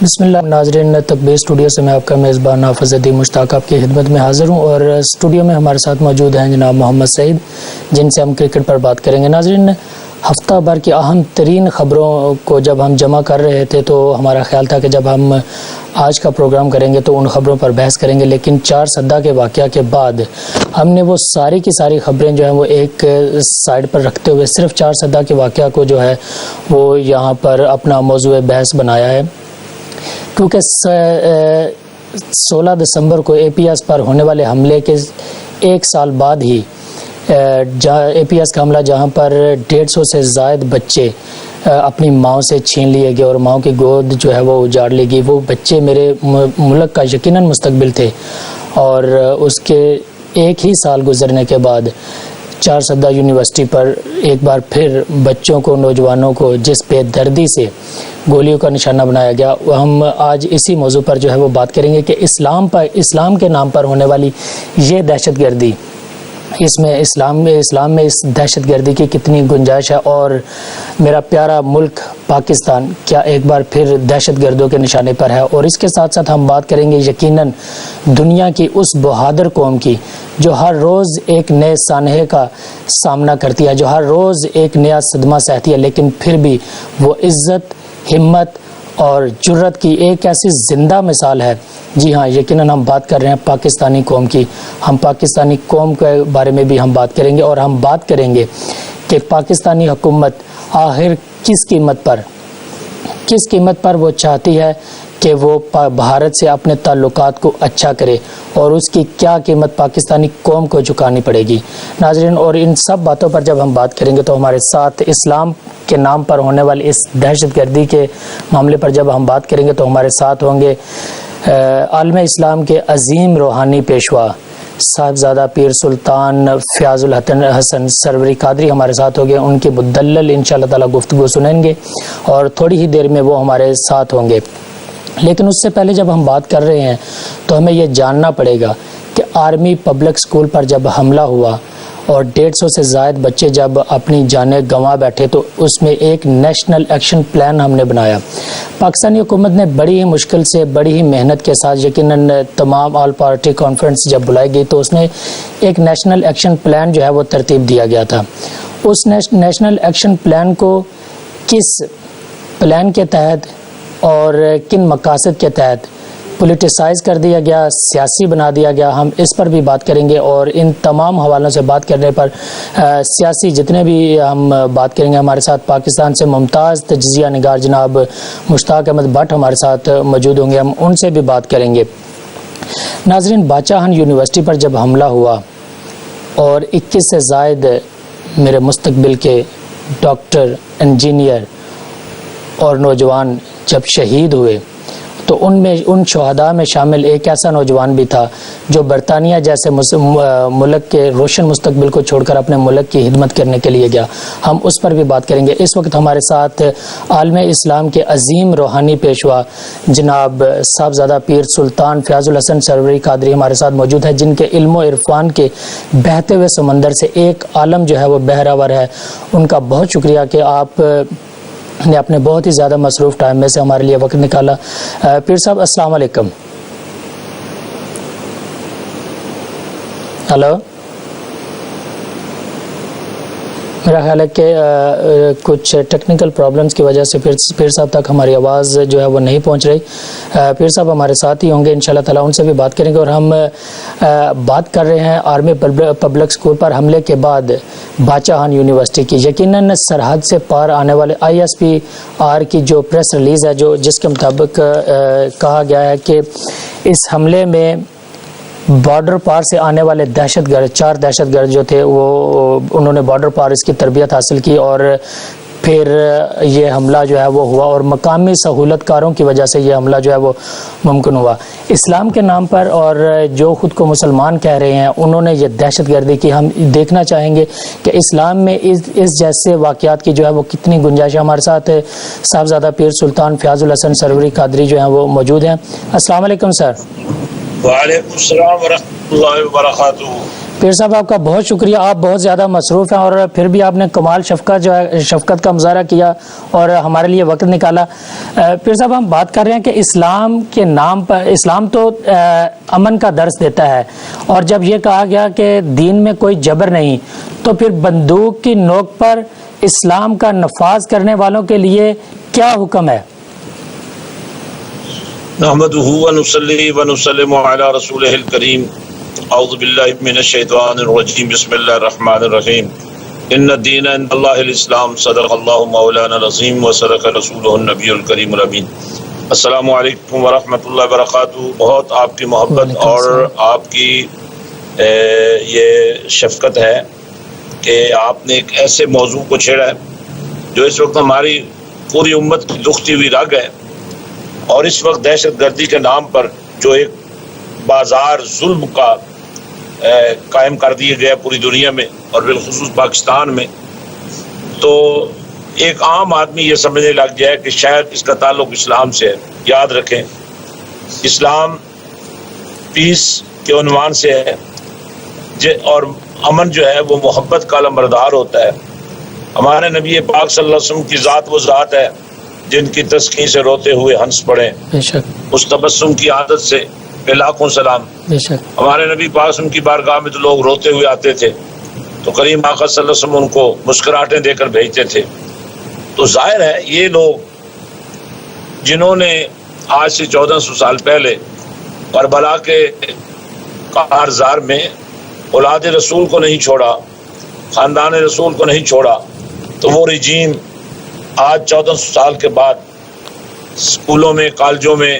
بسم اللہ ناظرین، تکبیر اسٹوڈیو سے میں آپ کا میزبان نافذ الدین مشتاق آپ کی خدمت میں حاضر ہوں، اور اسٹوڈیو میں ہمارے ساتھ موجود ہیں جناب محمد سعید، جن سے ہم کرکٹ پر بات کریں گے۔ ناظرین، ہفتہ بھر کی اہم ترین خبروں کو جب ہم جمع کر رہے تھے تو ہمارا خیال تھا کہ جب ہم آج کا پروگرام کریں گے تو ان خبروں پر بحث کریں گے، لیکن 4 سدہ کے واقعہ کے بعد ہم نے وہ ساری کی ساری خبریں جو ہیں وہ ایک سائڈ پر رکھتے ہوئے صرف 4 سدہ کے واقعہ کو جو ہے وہ یہاں پر اپنا موضوع بحث بنایا ہے، کیونکہ 16 دسمبر کو اے پی ایس پر ہونے والے حملے کے 1 سال بعد ہی اے پی ایس کا حملہ جہاں پر 150 سے زائد بچے اپنی ماؤں سے چھین لیے گئے اور ماؤں کی گود جو ہے وہ اجاڑ لی گئی۔ وہ بچے میرے ملک کا یقیناً مستقبل تھے، اور اس کے 1 ہی سال گزرنے کے بعد 4 سدہ یونیورسٹی پر ایک بار پھر بچوں کو، نوجوانوں کو جس بے دردی سے گولیوں کا نشانہ بنایا گیا، ہم آج اسی موضوع پر جو ہے وہ بات کریں گے کہ اسلام کے نام پر ہونے والی یہ دہشت گردی، اسلام میں اس دہشت گردی کی کتنی گنجائش ہے، اور میرا پیارا ملک پاکستان کیا ایک بار پھر دہشت گردوں کے نشانے پر ہے۔ اور اس کے ساتھ ساتھ ہم بات کریں گے یقیناً دنیا کی اس بہادر قوم کی جو ہر روز ایک نئے سانحے کا سامنا کرتی ہے، جو ہر روز ایک نیا صدمہ سہتی ہے، لیکن پھر بھی وہ عزت، ہمت اور جرت کی ایک ایسی زندہ مثال ہے۔ جی ہاں، یقیناً ہم بات کر رہے ہیں پاکستانی قوم کی۔ ہم پاکستانی قوم کے بارے میں بھی ہم بات کریں گے، اور ہم بات کریں گے کہ پاکستانی حکومت آخر کس قیمت پر وہ چاہتی ہے کہ وہ بھارت سے اپنے تعلقات کو اچھا کرے، اور اس کی کیا قیمت پاکستانی قوم کو چکانی پڑے گی۔ ناظرین، اور ان سب باتوں پر جب ہم بات کریں گے تو ہمارے ساتھ اسلام کے نام پر ہونے والی اس دہشت گردی کے معاملے پر جب ہم بات کریں گے تو ہمارے ساتھ ہوں گے عالم اسلام کے عظیم روحانی پیشوا صاحبزادہ پیر سلطان فیاض الحسن سروری قادری ہمارے ساتھ ہوں گے۔ ان کے مدلل انشاءاللہ تعالی گفتگو سنیں گے، اور تھوڑی ہی دیر میں وہ ہمارے ساتھ ہوں گے۔ لیکن اس سے پہلے جب ہم بات کر رہے ہیں تو ہمیں یہ جاننا پڑے گا کہ آرمی پبلک اسکول پر جب حملہ ہوا اور 150 سے زائد بچے جب اپنی جانیں گنوا بیٹھے تو اس میں ایک نیشنل ایکشن پلان ہم نے بنایا۔ پاکستانی حکومت نے بڑی ہی مشکل سے، بڑی ہی محنت کے ساتھ، یقیناً تمام آل پارٹی کانفرنس جب بلائی گئی تو اس میں ایک نیشنل ایکشن پلان جو ہے وہ ترتیب دیا گیا تھا۔ اس نیشنل ایکشن پلان کو کس پلان کے تحت اور کن مقاصد کے تحت پولیٹیسائز کر دیا گیا، سیاسی بنا دیا گیا، ہم اس پر بھی بات کریں گے، اور ان تمام حوالوں سے بات کرنے پر سیاسی جتنے بھی ہم بات کریں گے، ہمارے ساتھ پاکستان سے ممتاز تجزیہ نگار جناب مشتاق احمد بٹ ہمارے ساتھ موجود ہوں گے، ہم ان سے بھی بات کریں گے۔ ناظرین، باچاہن یونیورسٹی پر جب حملہ ہوا اور 21 سے زائد میرے مستقبل کے ڈاکٹر، انجینئر اور نوجوان جب شہید ہوئے تو ان شہداء میں شامل ایک ایسا نوجوان بھی تھا جو برطانیہ جیسے ملک کے روشن مستقبل کو چھوڑ کر اپنے ملک کی خدمت کرنے کے لیے گیا۔ ہم اس پر بھی بات کریں گے۔ اس وقت ہمارے ساتھ عالم اسلام کے عظیم روحانی پیشوا جناب صاحبزادہ پیر سلطان فیاض الحسن سروری قادری ہمارے ساتھ موجود ہے، جن کے علم و عرفان کے بہتے ہوئے سمندر سے ایک عالم جو ہے وہ بہراور ہے۔ ان کا بہت شکریہ کہ آپ نے اپنے بہت ہی زیادہ مصروف ٹائم میں سے ہمارے لیے وقت نکالا۔ پیر صاحب السلام علیکم۔ ہلو، میرا خیال ہے کہ کچھ ٹیکنیکل پرابلمز کی وجہ سے پیر صاحب تک ہماری آواز جو ہے وہ نہیں پہنچ رہی۔ پیر صاحب ہمارے ساتھ ہی ہوں گے انشاءاللہ تعالیٰ، ان سے بھی بات کریں گے۔ اور ہم بات کر رہے ہیں آرمی پبلک اسکول پر حملے کے بعد باچاہن یونیورسٹی کی۔ یقیناً سرحد سے پار آنے والے ISPR کی جو پریس ریلیز ہے جس کے مطابق کہا گیا ہے کہ اس حملے میں بارڈر پار سے آنے والے دہشت گرد، 4 دہشت گرد جو تھے وہ انہوں نے بارڈر پار اس کی تربیت حاصل کی، اور پھر یہ حملہ جو ہے وہ ہوا، اور مقامی سہولت کاروں کی وجہ سے یہ حملہ جو ہے وہ ممکن ہوا۔ اسلام کے نام پر اور جو خود کو مسلمان کہہ رہے ہیں انہوں نے یہ دہشت گردی کی۔ ہم دیکھنا چاہیں گے کہ اسلام میں اس جیسے واقعات کی جو ہے وہ کتنی گنجائش ہے۔ ہمارے ساتھ صاحبزادہ پیر سلطان فیاض الحسن سروری قادری جو ہیں وہ موجود ہیں۔ السلام علیکم سر۔ وعلیکم السلام ورحمۃ اللہ وبرکاتہ۔ پیر صاحب آپ کا بہت شکریہ، آپ بہت زیادہ مصروف ہیں اور پھر بھی آپ نے کمال شفقت کا مظاہرہ کیا اور ہمارے لیے وقت نکالا۔ پیر صاحب ہم بات کر رہے ہیں کہ اسلام کے نام پر، اسلام تو امن کا درس دیتا ہے، اور جب یہ کہا گیا کہ دین میں کوئی جبر نہیں، تو پھر بندوق کی نوک پر اسلام کا نفاذ کرنے والوں کے لیے کیا حکم ہے؟ نحمدہ ونصلی ونسلم علی رسولہ الکریم، اعوذ باللہ من الشیطان الرجیم، بسم اللہ الرحمن الرحیم، ان الدین عند اللہ الاسلام، صدق اللہ مولانا العظیم وصدق رسولہ النبی الکریم الامین۔ السلام علیکم ورحمۃ اللہ وبرکاتہ۔ بہت آپ کی محبت اور آپ کی یہ شفقت ہے کہ آپ نے ایک ایسے موضوع کو چھیڑا ہے جو اس وقت ہماری پوری امت کی دکھتی ہوئی رگ ہے، اور اس وقت دہشت گردی کے نام پر جو ایک بازار ظلم کا قائم کر دیا گیا پوری دنیا میں اور بالخصوص پاکستان میں، تو ایک عام آدمی یہ سمجھنے لگ جائے کہ شاید اس کا تعلق اسلام سے ہے۔ یاد رکھیں، اسلام پیس کے عنوان سے ہے، اور امن جو ہے وہ محبت کا علمبردار ہوتا ہے۔ ہمارے نبی پاک صلی اللہ علیہ وسلم کی ذات وہ ذات ہے جن کی تسکین سے روتے ہوئے ہنس پڑے، اس تبسم کی عادت سے بے لاکھوں سلام۔ ہمارے نبی پاک صلی اللہ علیہ وسلم کی بارگاہ میں تو لوگ روتے ہوئے آتے تھے تو کریم آقا صلی اللہ علیہ وسلم ان کو مسکراہٹیں دے کر بھیجتے تھے۔ تو ظاہر ہے یہ لوگ جنہوں نے آج سے 1400 سال پہلے کربلا کے کارزار میں اولاد رسول کو نہیں چھوڑا، خاندان رسول کو نہیں چھوڑا، تو وہ رجیم آج 1400 سال کے بعد اسکولوں میں، کالجوں میں،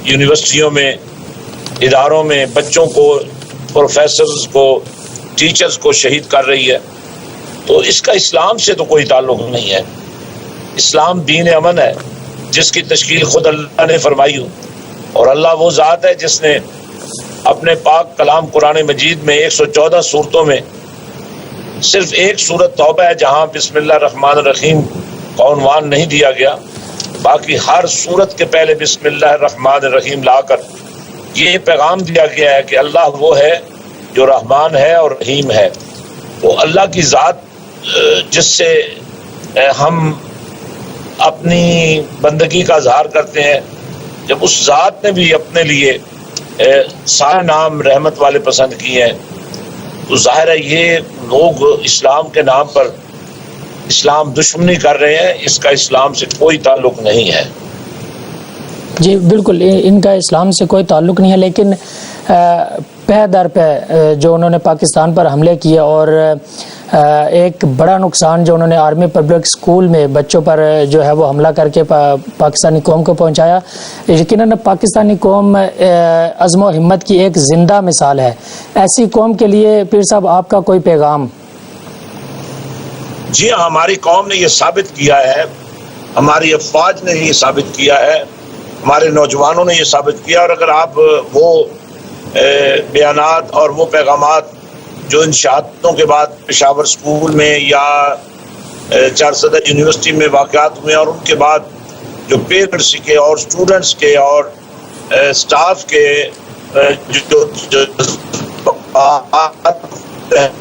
یونیورسٹیوں میں، اداروں میں بچوں کو، پروفیسرز کو، ٹیچرز کو شہید کر رہی ہے۔ تو اس کا اسلام سے تو کوئی تعلق نہیں ہے۔ اسلام دین امن ہے جس کی تشکیل خود اللہ نے فرمائی ہو، اور اللہ وہ ذات ہے جس نے اپنے پاک کلام قرآن مجید میں 114 صورتوں میں صرف ایک صورت توبہ ہے جہاں بسم اللہ الرحمن الرحیم کا عنوان نہیں دیا گیا، باقی ہر صورت کے پہلے بسم اللہ الرحمن الرحیم لا کر یہ پیغام دیا گیا ہے کہ اللہ وہ ہے جو رحمان ہے اور رحیم ہے۔ وہ اللہ کی ذات جس سے ہم اپنی بندگی کا اظہار کرتے ہیں، جب اس ذات نے بھی اپنے لیے سارے نام رحمت والے پسند کیے ہیں، تو ظاہر ہے یہ لوگ اسلام کے نام پر اسلام دشمنی کر رہے ہیں، اس کا اسلام سے کوئی تعلق نہیں ہے۔ جی بالکل، ان کا اسلام سے کوئی تعلق نہیں ہے، لیکن پہ در پہ جو انہوں نے پاکستان پر حملے کیے اور ایک بڑا نقصان جو انہوں نے آرمی پبلک اسکول میں بچوں پر جو ہے وہ حملہ کر کے پاکستانی قوم کو پہنچایا، یقیناً پاکستانی قوم عزم و ہمت کی ایک زندہ مثال ہے۔ ایسی قوم کے لیے پیر صاحب آپ کا کوئی پیغام؟ جی ہاں، ہماری قوم نے یہ ثابت کیا ہے، ہماری افواج نے یہ ثابت کیا ہے، ہمارے نوجوانوں نے یہ ثابت کیا، اور اگر آپ وہ بیانات اور وہ پیغامات جو انشاءاتوں کے بعد پشاور اسکول میں یا چارسدہ یونیورسٹی میں واقعات ہوئے اور ان کے بعد جو پیرنٹس کے اور اسٹوڈنٹس کے اور اسٹاف کے جو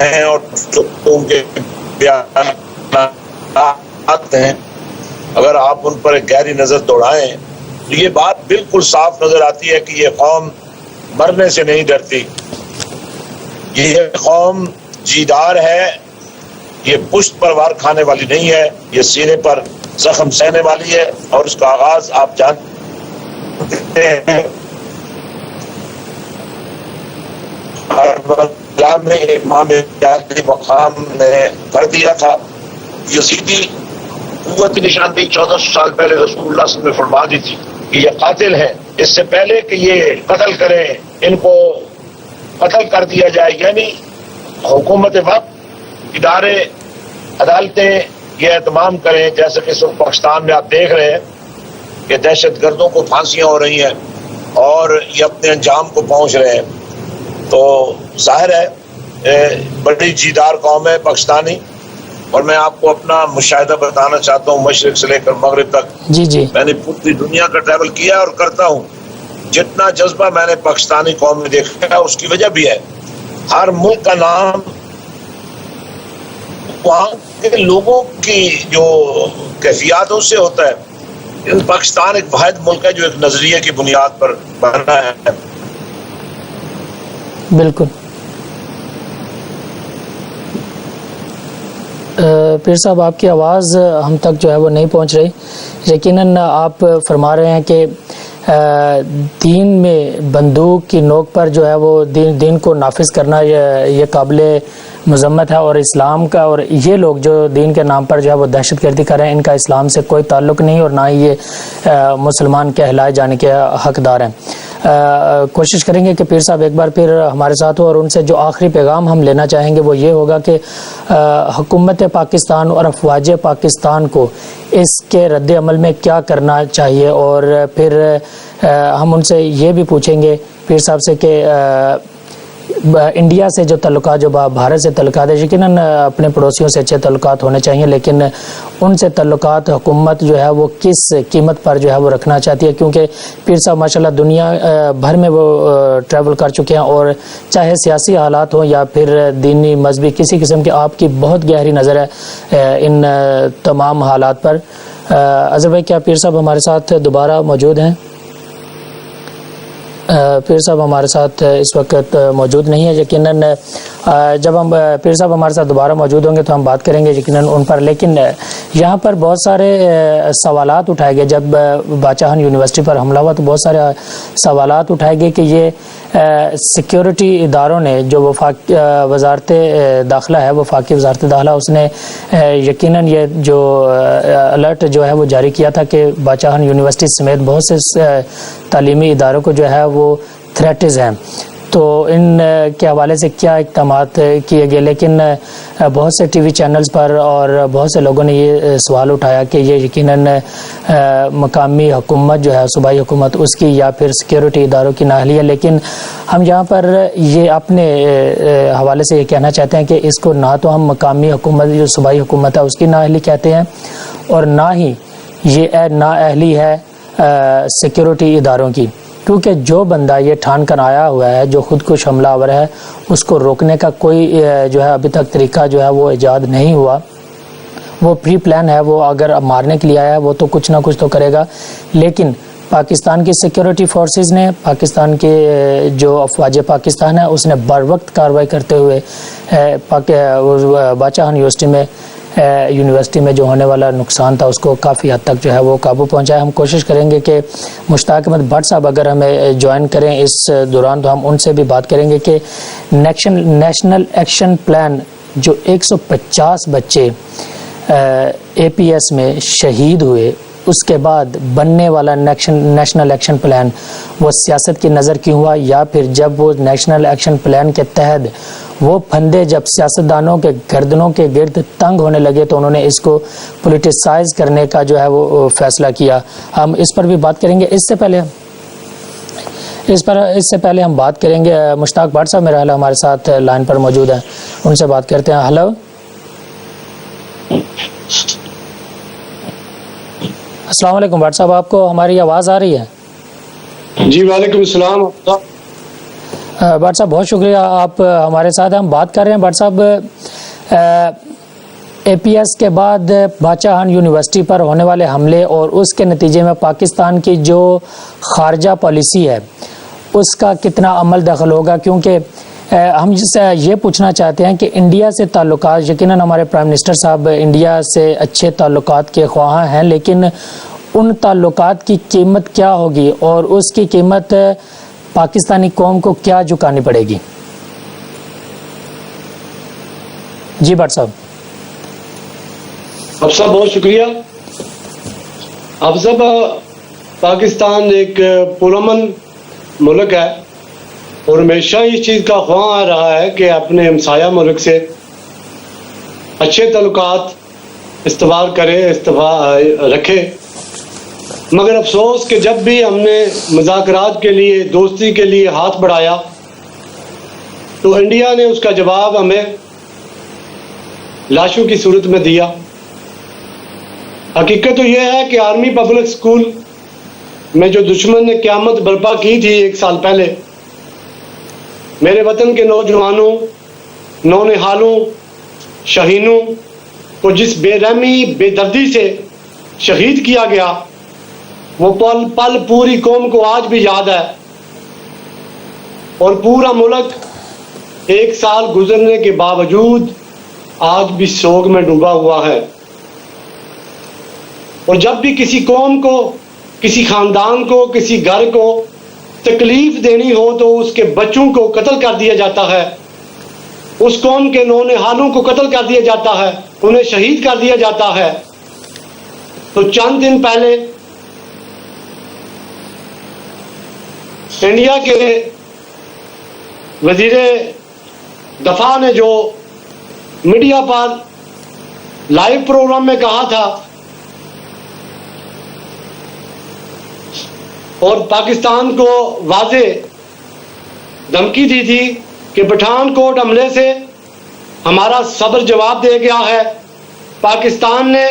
ہیں اور ان کے بیانات ہیں، اگر آپ ان پر ایک گہری نظر دوڑائیں تو یہ بات بالکل صاف نظر آتی ہے کہ یہ قوم مرنے سے نہیں ڈرتی، یہ قوم جیدار ہے، یہ پشت پر وار کھانے والی نہیں ہے، یہ سینے پر زخم سہنے والی ہے، اور اس کا آغاز آپ جانتے ہیں میں امام مقام نے کر دیا تھا۔ یزیدی قوت کی نشاندہی 1400 سال پہلے رسول اللہ صلی اللہ علیہ وسلم نے فرما دی تھی کہ یہ قاتل ہیں، اس سے پہلے کہ یہ قتل کریں ان کو قتل کر دیا جائے، یعنی حکومت وقت، ادارے، عدالتیں یہ اہتمام کریں، جیسے کہ پاکستان میں آپ دیکھ رہے ہیں کہ دہشت گردوں کو پھانسیاں ہو رہی ہیں اور یہ اپنے انجام کو پہنچ رہے ہیں۔ تو ظاہر ہے بڑی جیدار قوم ہے پاکستانی، اور میں آپ کو اپنا مشاہدہ بتانا چاہتا ہوں، مشرق سے لے کر مغرب تک میں نے پوری دنیا کا ٹریول کیا اور کرتا ہوں۔ جتنا جذبہ میں نے پاکستانی قوم میں دیکھا ہے اس کی وجہ بھی ہے ہر ملک کا نام وہاں کے لوگوں کی جو کیفیات اس سے ہوتا ہے. پاکستان ایک واحد ملک ہے جو ایک نظریے کی بنیاد پر بنا ہے. بالکل. پیر صاحب آپ کی آواز ہم تک جو ہے وہ نہیں پہنچ رہی. یقیناً آپ فرما رہے ہیں کہ دین میں بندوق کی نوک پر جو ہے وہ دین کو نافذ کرنا یہ قابل مذمت ہے، اور اسلام کا، اور یہ لوگ جو دین کے نام پر جو ہے وہ دہشت گردی کر رہے ہیں، ان کا اسلام سے کوئی تعلق نہیں، اور نہ ہی یہ مسلمان کہلائے جانے کے حقدار ہیں. کوشش کریں گے کہ پیر صاحب ایک بار پھر ہمارے ساتھ ہو، اور ان سے جو آخری پیغام ہم لینا چاہیں گے وہ یہ ہوگا کہ حکومت پاکستان اور افواج پاکستان کو اس کے رد عمل میں کیا کرنا چاہیے. اور پھر ہم ان سے یہ بھی پوچھیں گے پیر صاحب سے کہ انڈیا سے جو تعلقات، جو بھارت سے تعلقات ہے، یقیناً اپنے پڑوسیوں سے اچھے تعلقات ہونے چاہیے، لیکن ان سے تعلقات حکومت جو ہے وہ کس قیمت پر جو ہے وہ رکھنا چاہتی ہے، کیونکہ پیر صاحب ماشاءاللہ دنیا بھر میں وہ ٹریول کر چکے ہیں، اور چاہے سیاسی حالات ہوں یا پھر دینی مذہبی کسی قسم کے، آپ کی بہت گہری نظر ہے ان تمام حالات پر. اظہر بھائی، کیا پیر صاحب ہمارے ساتھ دوبارہ موجود ہیں؟ پیر صاحب ہمارے ساتھ اس وقت موجود نہیں ہے. یقیناً جب ہم پیر صاحب ہمارے ساتھ دوبارہ موجود ہوں گے تو ہم بات کریں گے یقیناً ان پر. لیکن یہاں پر بہت سارے سوالات اٹھائے گئے. جب باچاہن یونیورسٹی پر حملہ ہوا تو بہت سارے سوالات اٹھائے گئے کہ یہ سیکیورٹی اداروں نے، جو وزارت داخلہ ہے، وفاقی وزارت داخلہ، اس نے یقیناً یہ جو الرٹ جو ہے وہ جاری کیا تھا کہ باچاہن یونیورسٹی سمیت بہت سے تعلیمی اداروں کو جو ہے وہ تھریٹز ہیں. تو ان کے حوالے سے کیا اقدامات کیے گئے؟ لیکن بہت سے ٹی وی چینلز پر اور بہت سے لوگوں نے یہ سوال اٹھایا کہ یہ یقیناً مقامی حکومت جو ہے، صوبائی حکومت، اس کی یا پھر سیکیورٹی اداروں کی نااہلی ہے. لیکن ہم یہاں پر یہ اپنے حوالے سے یہ کہنا چاہتے ہیں کہ اس کو نہ تو ہم مقامی حکومت، جو صوبائی حکومت ہے، اس کی نااہلی کہتے ہیں، اور نہ ہی یہ نااہلی ہے سیکیورٹی اداروں کی، کیونکہ جو بندہ یہ ٹھان کر آیا ہوا ہے، جو خود کش حملہ آور ہے، اس کو روکنے کا کوئی جو ہے ابھی تک طریقہ جو ہے وہ ایجاد نہیں ہوا. وہ پری پلان ہے، وہ اگر مارنے کے لیے آیا ہے وہ تو کچھ نہ کچھ تو کرے گا. لیکن پاکستان کی سیکیورٹی فورسز نے، پاکستان کے جو افواج پاکستان ہے، اس نے بر وقت کارروائی کرتے ہوئے باچاہن یونیورسٹی میں جو ہونے والا نقصان تھا اس کو کافی حد تک جو ہے وہ قابو پہنچایا. ہم کوشش کریں گے کہ مشتاق احمد بٹ صاحب اگر ہمیں جوائن کریں اس دوران تو ہم ان سے بھی بات کریں گے کہ نیشنل ایکشن پلان جو 150 بچے اے پی ایس میں شہید ہوئے، اس کے بعد بننے والا نیشنل ایکشن پلان وہ سیاست کی نظر کیوں ہوا، یا پھر جب وہ نیشنل ایکشن پلان کے تحت وہ پھندے جب سیاستدانوں کے گردنوں کے گرد تنگ ہونے لگے تو انہوں نے اس کو پولیٹیسائز کرنے کا جو ہے وہ فیصلہ کیا. ہم اس پر بھی بات کریں گے. اس سے پہلے ہم بات کریں گے مشتاق بٹ صاحب میرا حال ہمارے ساتھ لائن پر موجود ہیں، ان سے بات کرتے ہیں. ہلو، السلام علیکم بٹ صاحب، آپ کو ہماری آواز آ رہی ہے؟ جی وعلیکم السلام. بٹ صاحب بہت شکریہ آپ ہمارے ساتھ. ہم بات کر رہے ہیں بٹ صاحب اے پی ایس کے بعد باچاہن یونیورسٹی پر ہونے والے حملے اور اس کے نتیجے میں پاکستان کی جو خارجہ پالیسی ہے اس کا کتنا عمل دخل ہوگا، کیونکہ ہم جس سے یہ پوچھنا چاہتے ہیں کہ انڈیا سے تعلقات، یقیناً ہمارے پرائم منسٹر صاحب انڈیا سے اچھے تعلقات کے خواہاں ہیں، لیکن ان تعلقات کی قیمت کیا ہوگی اور اس کی قیمت پاکستانی قوم کو کیا چکانی پڑے گی؟ جی بٹ صاحب. آپ صاحب بہت شکریہ. آپ صاحب پاکستان ایک پرامن ملک ہے اور ہمیشہ اس چیز کا خواہاں رہا ہے کہ اپنے ہمسایہ ملک سے اچھے تعلقات استوار کرے، رکھے. مگر افسوس کہ جب بھی ہم نے مذاکرات کے لیے، دوستی کے لیے ہاتھ بڑھایا تو انڈیا نے اس کا جواب ہمیں لاشوں کی صورت میں دیا. حقیقت تو یہ ہے کہ آرمی پبلک سکول میں جو دشمن نے قیامت برپا کی تھی 1 سال پہلے، میرے وطن کے نوجوانوں، نونہالوں، شہینوں کو جس بے رحمی، بے دردی سے شہید کیا گیا، وہ پل پل پوری قوم کو آج بھی یاد ہے، اور پورا ملک 1 سال گزرنے کے باوجود آج بھی سوگ میں ڈوبا ہوا ہے۔ اور جب بھی کسی قوم کو، کسی خاندان کو، کسی گھر کو تکلیف دینی ہو تو اس کے بچوں کو قتل کر دیا جاتا ہے، اس قوم کے نونہالوں کو قتل کر دیا جاتا ہے، انہیں شہید کر دیا جاتا ہے۔ تو چند دن پہلے انڈیا کے وزیر دفاع نے جو میڈیا پر لائیو پروگرام میں کہا تھا اور پاکستان کو واضح دھمکی دی تھی کہ پٹھان کوٹ حملے سے ہمارا صبر جواب دے گیا ہے، پاکستان نے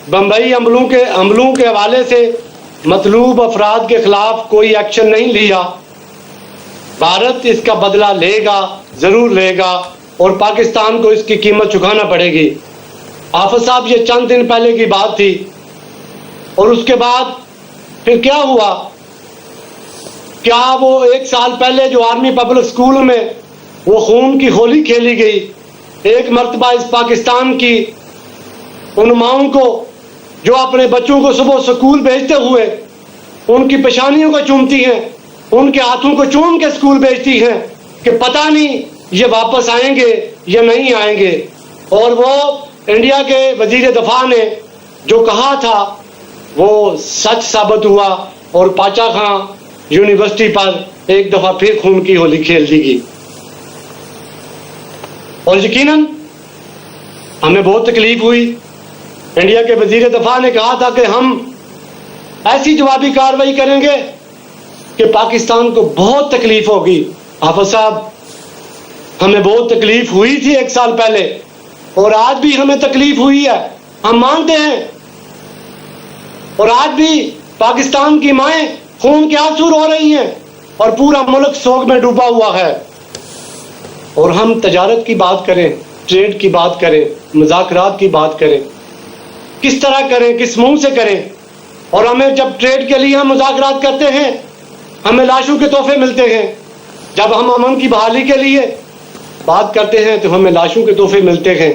بمبئی حملوں کے حوالے سے مطلوب افراد کے خلاف کوئی ایکشن نہیں لیا، بھارت اس کا بدلہ لے گا، ضرور لے گا، اور پاکستان کو اس کی قیمت چکانا پڑے گی۔ حافظ صاحب، یہ چند دن پہلے کی بات تھی، اور اس کے بعد پھر کیا ہوا؟ کیا وہ 1 سال پہلے جو آرمی پبلک اسکول میں وہ خون کی ہولی کھیلی گئی، ایک مرتبہ اس پاکستان کی ان ماؤں کو جو اپنے بچوں کو صبح اسکول بھیجتے ہوئے ان کی پیشانیوں کو چومتی ہیں، ان کے ہاتھوں کو چوم کے اسکول بھیجتی ہیں کہ پتہ نہیں یہ واپس آئیں گے یا نہیں آئیں گے، اور وہ انڈیا کے وزیر دفاع نے جو کہا تھا وہ سچ ثابت ہوا، اور پاچا خان یونیورسٹی پر ایک دفعہ پھر خون کی ہولی کھیل دی گئی۔ اور یقیناً ہمیں بہت تکلیف ہوئی۔ انڈیا کے وزیر دفاع نے کہا تھا کہ ہم ایسی جوابی کارروائی کریں گے کہ پاکستان کو بہت تکلیف ہوگی۔ حافظ صاحب، ہمیں بہت تکلیف ہوئی تھی 1 سال پہلے، اور آج بھی ہمیں تکلیف ہوئی ہے، ہم مانتے ہیں، اور آج بھی پاکستان کی مائیں خون کے آنسو رو رہی ہیں، اور پورا ملک سوگ میں ڈوبا ہوا ہے۔ اور ہم تجارت کی بات کریں، ٹریڈ کی بات کریں، مذاکرات کی بات کریں، کس طرح کریں، کس منہ سے کریں؟ اور ہمیں جب ٹریڈ کے لیے ہم مذاکرات کرتے ہیں ہمیں لاشوں کے تحفے ملتے ہیں، جب ہم امن کی بحالی کے لیے بات کرتے ہیں تو ہمیں لاشوں کے تحفے ملتے ہیں۔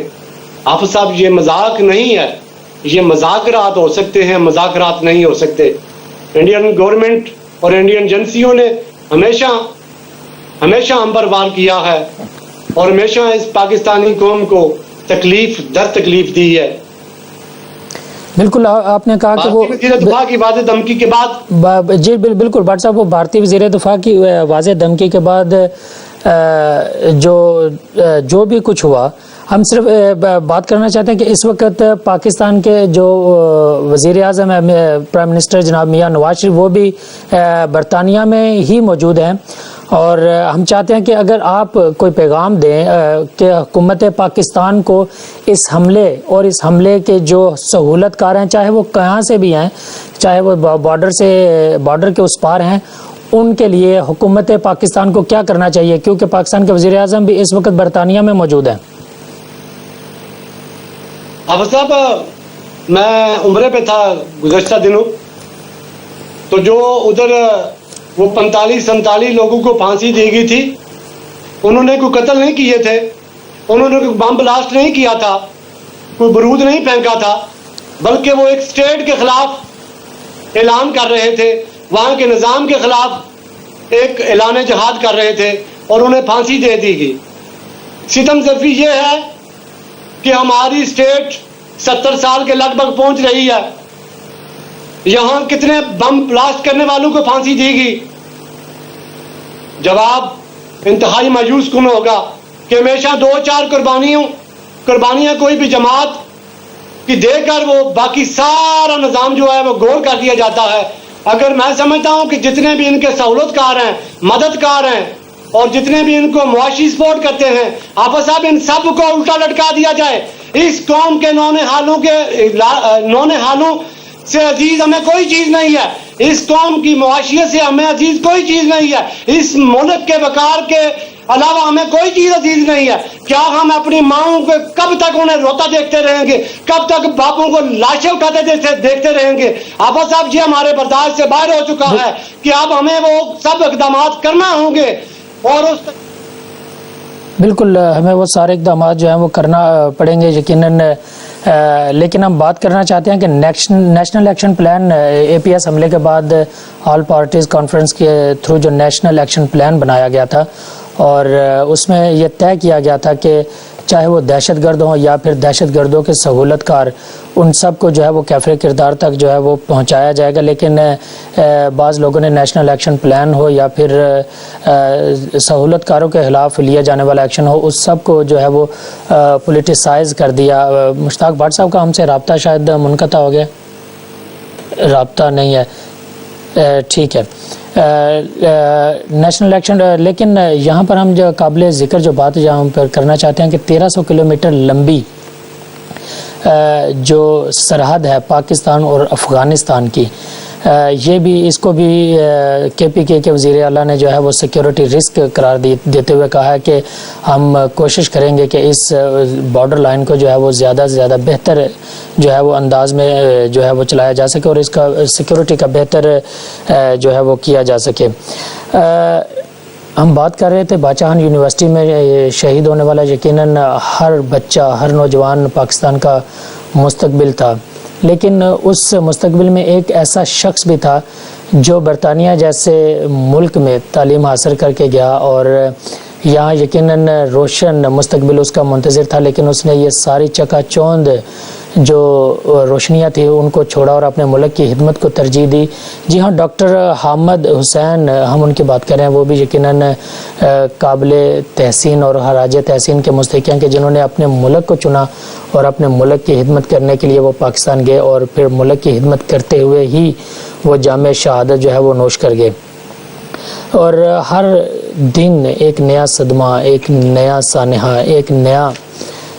حافظ صاحب، یہ مذاق نہیں ہے، یہ مذاکرات ہو سکتے ہیں، مذاکرات نہیں ہو سکتے۔ انڈین گورنمنٹ اور انڈین ایجنسیوں نے ہمیشہ ہم پر وار کیا ہے، اور ہمیشہ اس پاکستانی قوم کو تکلیف در تکلیف دی ہے۔ بالکل، آپ نے کہا کہ وہ وزیر دفاع کی واضح دھمکی کے بعد، جی بالکل بھٹ صاحب، وہ بھارتی وزیر دفاع کی واضح دھمکی کے بعد جو بھی کچھ ہوا، ہم صرف بات کرنا چاہتے ہیں کہ اس وقت پاکستان کے جو وزیر اعظم ہے پرائم منسٹر جناب میاں نواز شریف، وہ بھی برطانیہ میں ہی موجود ہیں، اور ہم چاہتے ہیں کہ اگر آپ کوئی پیغام دیں کہ حکومت پاکستان کو اس حملے اور اس حملے کے جو سہولت کار ہیں، چاہے وہ کہاں سے بھی ہیں، چاہے وہ بارڈر کے اس پار ہیں، ان کے لیے حکومت پاکستان کو کیا کرنا چاہیے، کیونکہ پاکستان کے وزیر اعظم بھی اس وقت برطانیہ میں موجود ہیں۔ حافظ صاحب، میں عمرے پہ تھا گزشتہ دنوں، تو جو ادھر وہ 45-47 لوگوں کو پھانسی دی گئی تھی، انہوں نے کوئی قتل نہیں کیے تھے، انہوں نے کوئی بم بلاسٹ نہیں کیا تھا، کوئی بارود نہیں پھینکا تھا، بلکہ وہ ایک اسٹیٹ کے خلاف اعلان کر رہے تھے، وہاں کے نظام کے خلاف ایک اعلان جہاد کر رہے تھے، اور انہیں پھانسی دے دی گئی۔ ستم ظرفی یہ ہے کہ ہماری اسٹیٹ 70 سال کے لگ بھگ پہنچ رہی ہے، یہاں کتنے بم بلاسٹ کرنے والوں کو پھانسی دی گئی؟ جواب انتہائی مایوس کن ہوگا کہ ہمیشہ 2-4 قربانیاں کوئی بھی جماعت کی دے کر وہ باقی سارا نظام جو ہے وہ گول کر دیا جاتا ہے۔ اگر میں سمجھتا ہوں کہ جتنے بھی ان کے سہولت کار ہیں، مددگار ہیں، اور جتنے بھی ان کو معاشی سپورٹ کرتے ہیں، حافظ صاحب، ان سب کو الٹا لٹکا دیا جائے۔ اس قوم کے نونہالوں سے عزیز ہمیں کوئی چیز نہیں ہے، اس قوم کی معاشیت سے ہمیں عزیز کوئی چیز نہیں ہے، اس ملک کے وقار کے علاوہ ہمیں کوئی چیز عزیز نہیں ہے. کیا ہم اپنی ماؤں کو کب تک انہیں روتا دیکھتے رہیں گے؟ کب تک باپوں کو لاشیں اٹھاتے دیکھتے رہیں گے؟ آبا صاحب جی ہمارے برداشت سے باہر ہو چکا ہے کہ اب ہمیں وہ سب اقدامات کرنا ہوں گے. اور اس بالکل ہمیں وہ سارے اقدامات جو ہیں وہ کرنا پڑیں گے یقیناً. لیکن ہم بات کرنا چاہتے ہیں کہ نیشنل ایکشن پلان اے پی ایس حملے کے بعد آل پارٹیز کانفرنس کے تھرو جو نیشنل ایکشن پلان بنایا گیا تھا اور اس میں یہ طے کیا گیا تھا کہ چاہے وہ دہشت گرد ہوں یا پھر دہشت گردوں کے سہولت کار، ان سب کو جو ہے وہ کیفر کردار تک جو ہے وہ پہنچایا جائے گا. لیکن بعض لوگوں نے نیشنل ایکشن پلان ہو یا پھر سہولت کاروں کے خلاف لیا جانے والا ایکشن ہو، اس سب کو جو ہے وہ پولیٹیسائز کر دیا. مشتاق بھٹ صاحب کا ہم سے رابطہ شاید منقطع ہو گیا، رابطہ نہیں ہے، ٹھیک ہے. نیشنل ایکشن، لیکن یہاں پر ہم جو قابل ذکر جو بات جہاں پر کرنا چاہتے ہیں کہ 1300 کلومیٹر لمبی جو سرحد ہے پاکستان اور افغانستان کی، یہ بھی اس کو بھی کے پی کے وزیر اعلیٰ نے جو ہے وہ سیکیورٹی رسک قرار دیتے ہوئے کہا ہے کہ ہم کوشش کریں گے کہ اس بارڈر لائن کو جو ہے وہ زیادہ سے زیادہ بہتر جو ہے وہ انداز میں جو ہے وہ چلایا جا سکے اور اس کا سیکیورٹی کا بہتر جو ہے وہ کیا جا سکے. ہم بات کر رہے تھے باچاہن یونیورسٹی میں شہید ہونے والا یقیناً ہر بچہ، ہر نوجوان پاکستان کا مستقبل تھا، لیکن اس مستقبل میں ایک ایسا شخص بھی تھا جو برطانیہ جیسے ملک میں تعلیم حاصل کر کے گیا اور یہاں یقیناً روشن مستقبل اس کا منتظر تھا، لیکن اس نے یہ ساری چکا چوند جو روشنیاں تھیں ان کو چھوڑا اور اپنے ملک کی خدمت کو ترجیح دی. جی ہاں، ڈاکٹر حامد حسین ہم ان کی بات کر رہے ہیں، وہ بھی یقیناً قابل تحسین اور خراج تحسین کے مستحق ہیں کہ جنہوں نے اپنے ملک کو چنا اور اپنے ملک کی خدمت کرنے کے لیے وہ پاکستان گئے اور پھر ملک کی خدمت کرتے ہوئے ہی وہ جامع شہادت جو ہے وہ نوش کر گئے. اور ہر دن ایک نیا صدمہ، ایک نیا سانحہ، ایک نیا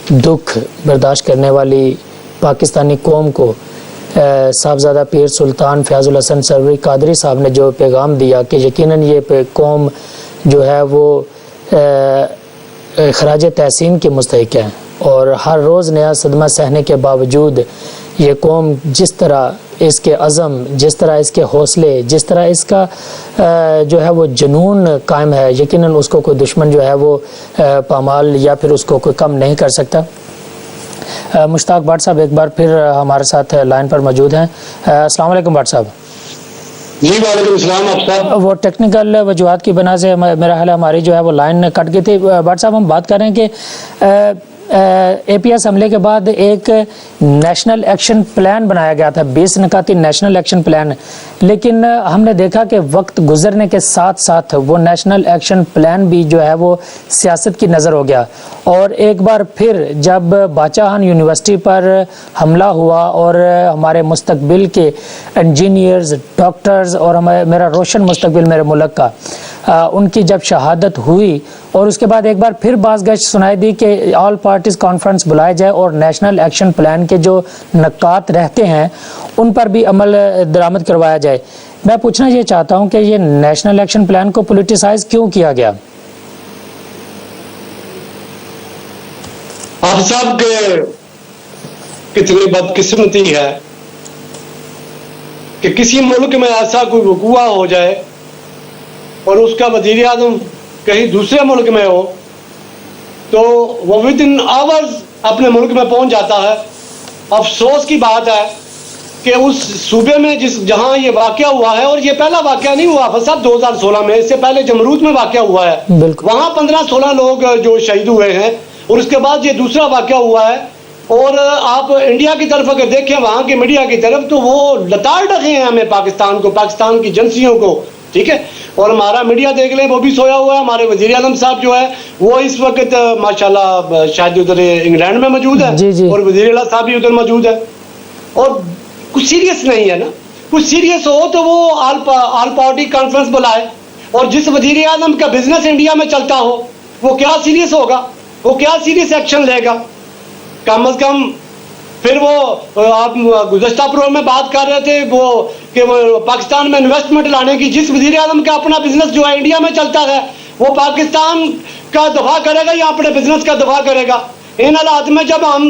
دکھ برداشت کرنے والی پاکستانی قوم کو صاحبزادہ پیر سلطان فیاض الحسن سروری قادری صاحب نے جو پیغام دیا کہ یقیناً یہ قوم جو ہے وہ خراج تحسین کی مستحق ہے اور ہر روز نیا صدمہ سہنے کے باوجود یہ قوم جس طرح اس کے عزم، جس طرح اس کے حوصلے، جس طرح اس کا جو ہے وہ جنون قائم ہے، یقیناً اس کو کوئی دشمن جو ہے وہ پامال یا پھر اس کو کوئی کم نہیں کر سکتا. مشتاق بھٹ صاحب ایک بار پھر ہمارے ساتھ لائن پر موجود ہیں. السلام علیکم بھٹ صاحب. جی وعلیکم السلام. آپ صاحب وہ ٹیکنیکل وجوہات کی بنا سے میرا خیال ہے ہماری جو ہے وہ لائن کٹ گئی تھی. بھٹ صاحب ہم بات کر رہے ہیں کہ اے پی ایس حملے کے بعد ایک نیشنل ایکشن پلان بنایا گیا تھا، 20 نکاتی نیشنل ایکشن پلان، لیکن ہم نے دیکھا کہ وقت گزرنے کے ساتھ ساتھ وہ نیشنل ایکشن پلان بھی جو ہے وہ سیاست کی نظر ہو گیا. اور ایک بار پھر جب باچاہن یونیورسٹی پر حملہ ہوا اور ہمارے مستقبل کے انجینئرز، ڈاکٹرز اور میرا روشن مستقبل میرے ملک کا، ان کی جب شہادت ہوئی اور اس کے بعد ایک بار پھر باز گشت سنائی دی کہ آل پارٹیز کانفرنس بلائے جائے اور نیشنل ایکشن پلان کے جو نکات رہتے ہیں ان پر بھی عمل درآمد کروایا جائے. میں پوچھنا یہ چاہتا ہوں کہ یہ نیشنل ایکشن پلان کو پولیٹیسائز کیوں کیا گیا؟ آپ صاحب کے کتنی بدقسمتی ہے کہ کسی ملک میں ایسا کوئی وقوع ہو جائے اور اس کا وزیر اعظم کہیں دوسرے ملک میں ہو تو وہ ود ان آورز اپنے ملک میں پہنچ جاتا ہے. افسوس کی بات ہے کہ اس صوبے میں جہاں یہ واقعہ ہوا ہے، اور یہ پہلا واقعہ نہیں ہوا صاحب 2016 میں، اس سے پہلے جمرود میں واقعہ ہوا ہے، وہاں 15-16 لوگ جو شہید ہوئے ہیں اور اس کے بعد یہ دوسرا واقعہ ہوا ہے. اور آپ انڈیا کی طرف اگر دیکھیں وہاں کے میڈیا کی طرف تو وہ لتاڑ رکھے ہیں ہمیں پاکستان کو، پاکستان کی ایجنسیوں کو، ٹھیک ہے. اور ہمارا میڈیا دیکھ لیں وہ بھی سویا ہوا ہے. ہمارے وزیر اعظم صاحب جو ہے وہ اس وقت ماشاءاللہ شاید ادھر انگلینڈ میں موجود ہے، اور وزیر اعلیٰ صاحب بھی ادھر موجود ہے. اور کچھ سیریس نہیں ہے نا، کچھ سیریس ہو تو وہ آل پارٹی کانفرنس بلائے. اور جس وزیر اعظم کا بزنس انڈیا میں چلتا ہو وہ کیا سیریس ہوگا، وہ کیا سیریس ایکشن لے گا؟ کم از کم پھر وہ آپ گزشتہ پروگرام میں بات کر رہے تھے وہ پاکستان میں انویسٹمنٹ لانے کی، جس وزیر اعظم کا اپنا بزنس جو ہے انڈیا میں چلتا ہے وہ پاکستان کا دفاع کرے گا یا اپنے بزنس کا دفاع کرے گا؟ ان حالات میں جب ہم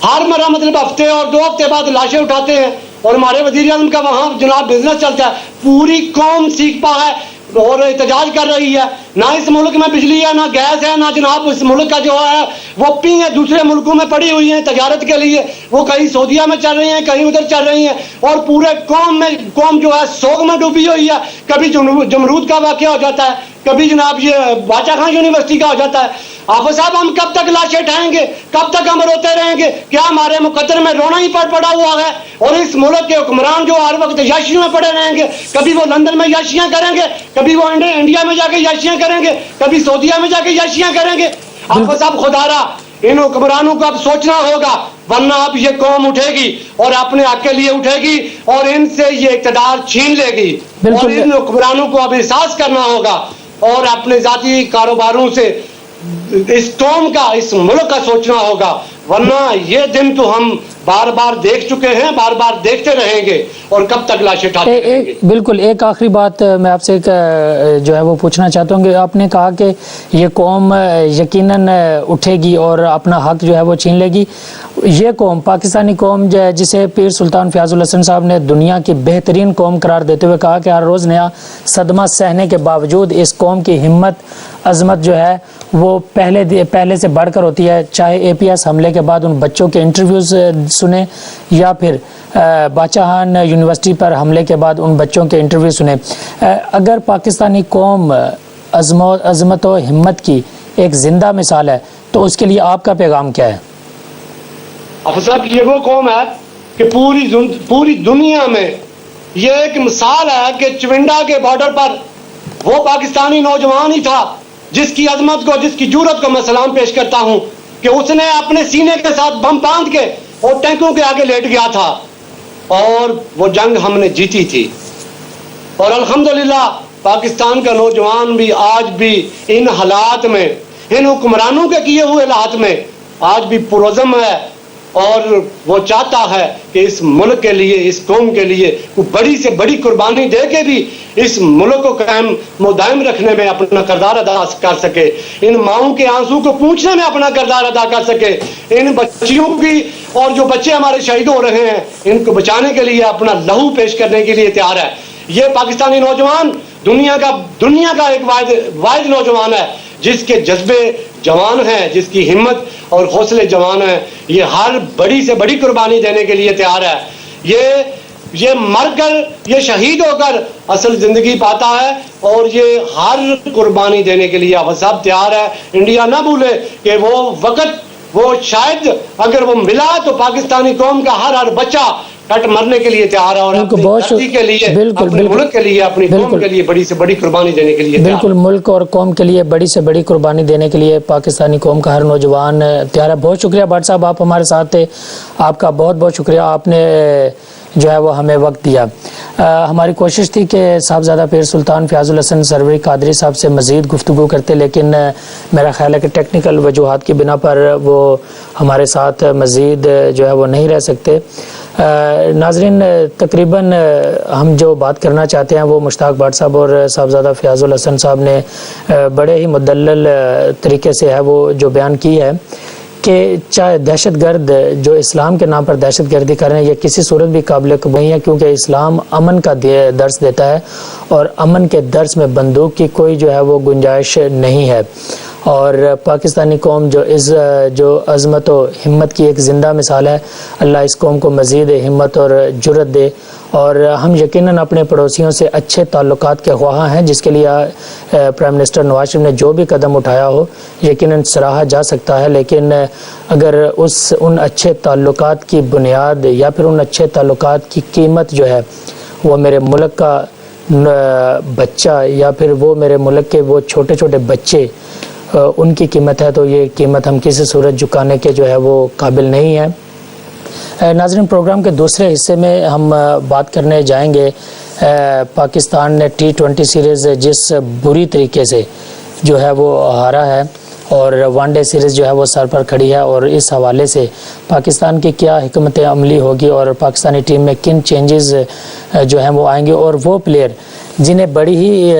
ہر مرہ مطلب ہفتے اور 2 ہفتے بعد لاشیں اٹھاتے ہیں اور ہمارے وزیر اعظم کا وہاں جناب بزنس چلتا ہے، پوری قوم سیکھ پا ہے اور احتجاج کر رہی ہے، نہ اس ملک میں بجلی ہے، نہ گیس ہے، نہ جناب اس ملک کا جو ہے وہ پی ہے دوسرے ملکوں میں پڑی ہوئی ہیں تجارت کے لیے، وہ کہیں سعودیہ میں چل رہی ہیں، کہیں ادھر چل رہی ہیں، اور پورے قوم جو ہے سوگ میں ڈوبی ہوئی ہے۔ کبھی جمرود کا واقعہ ہو جاتا ہے، کبھی جناب یہ باچا خان یونیورسٹی کا ہو جاتا ہے۔ آفت صاحب ہم کب تک لاشیں اٹھائیں گے؟ کب تک ہم روتے رہیں گے؟ کیا ہمارے مقدر میں رونا ہی پڑا ہوا ہے؟ اور اس ملک کے حکمران جو ہر وقت یاشیوں میں پڑے رہیں گے، کبھی وہ لندن میں یاشیاں کریں گے، کبھی وہ انڈیا میں جا کے یاشیاں کریں گے، کبھی سعودیہ میں جا کے یاشیاں کریں گے۔ آفت صاحب خدا را ان حکمرانوں کو اب سوچنا ہوگا، ورنہ اب یہ قوم اٹھے گی اور اپنے حق کے لیے اٹھے گی اور ان سے یہ اقتدار چھین لے گی، اور ان حکمرانوں کو اب احساس کرنا ہوگا اور اپنے ذاتی کاروباروں سے اس قوم کا، اس ملک کا سوچنا ہوگا، ورنہ یہ دن تو ہم بار بار دیکھ چکے ہیں، بار بار دیکھتے رہیں گے اور کب تک لاشیں اٹھاتے رہیں گے۔ بالکل ایک آخری بات میں آپ سے جو ہے وہ پوچھنا چاہتا ہوں کہ آپ نے کہا کہ یہ قوم یقیناً اٹھے گی اور اپنا حق جو ہے وہ چھین لے گی۔ یہ قوم، پاکستانی قوم جسے پیر سلطان فیاض الحسن صاحب نے دنیا کی بہترین قوم قرار دیتے ہوئے کہا کہ ہر روز نیا صدمہ سہنے کے باوجود اس قوم کی ہمت، عظمت جو ہے وہ پہلے سے بڑھ کر ہوتی ہے، چاہے اے پی ایس حملے کے بعد ان بچوں کے انٹرویوز سنیں یا پھر باچا خان یونیورسٹی پر حملے کے بعد ان بچوں کے انٹرویو سنیں۔ اگر پاکستانی قوم عظمت و ہمت کی ایک زندہ مثال ہے تو اس کے لیے آپ کا پیغام کیا ہے؟ افضل صاحب یہ وہ قوم ہے کہ پوری دنیا میں یہ ایک مثال ہے کہ چونڈا کے بارڈر پر وہ پاکستانی نوجوان ہی تھا جس کی عظمت کو، جس کی جرأت کو میں سلام پیش کرتا ہوں کہ اس نے اپنے سینے کے ساتھ بم باندھ کے اور ٹینکوں کے آگے لیٹ گیا تھا اور وہ جنگ ہم نے جیتی تھی۔ اور الحمدللہ پاکستان کا نوجوان بھی آج بھی ان حالات میں، ان حکمرانوں کے کیے ہوئے حالات میں آج بھی پرعزم ہے اور وہ چاہتا ہے کہ اس ملک کے لیے، اس قوم کے لیے وہ بڑی سے بڑی قربانی دے کے بھی اس ملک کو قائم مدائم رکھنے میں اپنا کردار ادا کر سکے، ان ماؤں کے آنسو کو پوچھنے میں اپنا کردار ادا کر سکے، ان بچیوں کی اور جو بچے ہمارے شہید ہو رہے ہیں ان کو بچانے کے لیے اپنا لہو پیش کرنے کے لیے تیار ہے۔ یہ پاکستانی نوجوان دنیا کا ایک واحد نوجوان ہے جس کے جذبے جوان ہیں، جس کی ہمت اور حوصلے جوان ہیں، یہ ہر بڑی سے بڑی قربانی دینے کے لیے تیار ہے۔ یہ مر کر، یہ شہید ہو کر اصل زندگی پاتا ہے اور یہ ہر قربانی دینے کے لیے افضل صاحب تیار ہے۔ انڈیا نہ بھولے کہ وہ وقت، وہ شاید اگر وہ ملا تو پاکستانی قوم کا ہر بچہ کٹ مرنے کے لیے تیار ہے اور اپنی دھرتی کے لیے، اپنے ملک کے لیے، اپنی قوم کے لیے بڑی سے بڑی قربانی دینے کے لیے تیار ہے۔ بالکل ملک اور قوم کے لیے بڑی سے بڑی قربانی دینے کے لیے پاکستانی قوم کا ہر نوجوان تیار ہے۔ بہت شکریہ بٹ صاحب، آپ ہمارے ساتھ تھے، آپ کا بہت بہت شکریہ، آپ نے جو ہے وہ ہمیں وقت دیا۔ ہماری کوشش تھی کہ صاحبزادہ پیر سلطان فیاض الحسن سروری قادری صاحب سے مزید گفتگو کرتے، لیکن میرا خیال ہے کہ ٹیکنیکل وجوہات کی بنا پر وہ ہمارے ساتھ مزید جو ہے وہ نہیں رہ سکتے۔ ناظرین، تقریباً ہم جو بات کرنا چاہتے ہیں وہ مشتاق بٹ صاحب اور صاحبزادہ فیاض الحسن صاحب نے بڑے ہی مدلل طریقے سے ہے وہ جو بیان کی ہے کہ چاہے دہشت گرد جو اسلام کے نام پر دہشت گردی کر رہے ہیں یہ کسی صورت بھی قابل قبول نہیں ہے، کیونکہ اسلام امن کا درس دیتا ہے اور امن کے درس میں بندوق کی کوئی جو ہے وہ گنجائش نہیں ہے۔ اور پاکستانی قوم جو عظمت و ہمت کی ایک زندہ مثال ہے، اللہ اس قوم کو مزید ہمت اور جرأت دے، اور ہم یقیناً اپنے پڑوسیوں سے اچھے تعلقات کے خواہاں ہیں، جس کے لیے پرائم منسٹر نواز شریف نے جو بھی قدم اٹھایا ہو یقیناً سراہا جا سکتا ہے، لیکن اگر ان اچھے تعلقات کی بنیاد یا پھر ان اچھے تعلقات کی قیمت جو ہے وہ میرے ملک کا بچہ یا پھر وہ میرے ملک کے وہ چھوٹے چھوٹے بچے ان کی قیمت ہے، تو یہ قیمت ہم کسی صورت جھکانے کے جو ہے وہ قابل نہیں ہے۔ ناظرین، پروگرام کے دوسرے حصے میں ہم بات کرنے جائیں گے پاکستان نے T20 سیریز جس بری طریقے سے جو ہے وہ ہارا ہے اور ون ڈے سیریز جو ہے وہ سر پر کھڑی ہے، اور اس حوالے سے پاکستان کی کیا حکمت عملی ہوگی اور پاکستانی ٹیم میں کن چینجز جو ہیں وہ آئیں گے، اور وہ پلیئر جنہیں بڑی ہی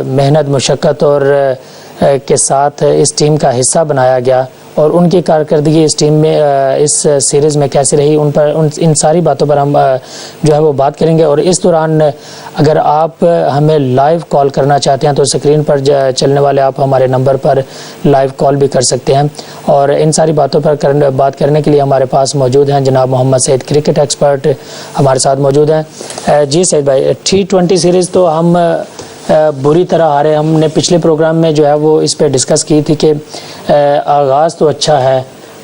محنت مشقت اور کے ساتھ اس ٹیم کا حصہ بنایا گیا اور ان کی کارکردگی اس ٹیم میں اس سیریز میں کیسی رہی، ان ساری باتوں پر ہم جو ہے وہ بات کریں گے۔ اور اس دوران اگر آپ ہمیں لائیو کال کرنا چاہتے ہیں تو اسکرین پر چلنے والے آپ ہمارے نمبر پر لائیو کال بھی کر سکتے ہیں، اور ان ساری باتوں پر بات کرنے کے لیے ہمارے پاس موجود ہیں جناب محمد سعید، کرکٹ ایکسپرٹ ہمارے ساتھ موجود ہیں۔ جی سعید بھائی، T20 سیریز تو ہم بری طرح ہارے، ہم نے پچھلے پروگرام میں جو ہے وہ اس پہ ڈسکس کی تھی کہ آغاز تو اچھا ہے،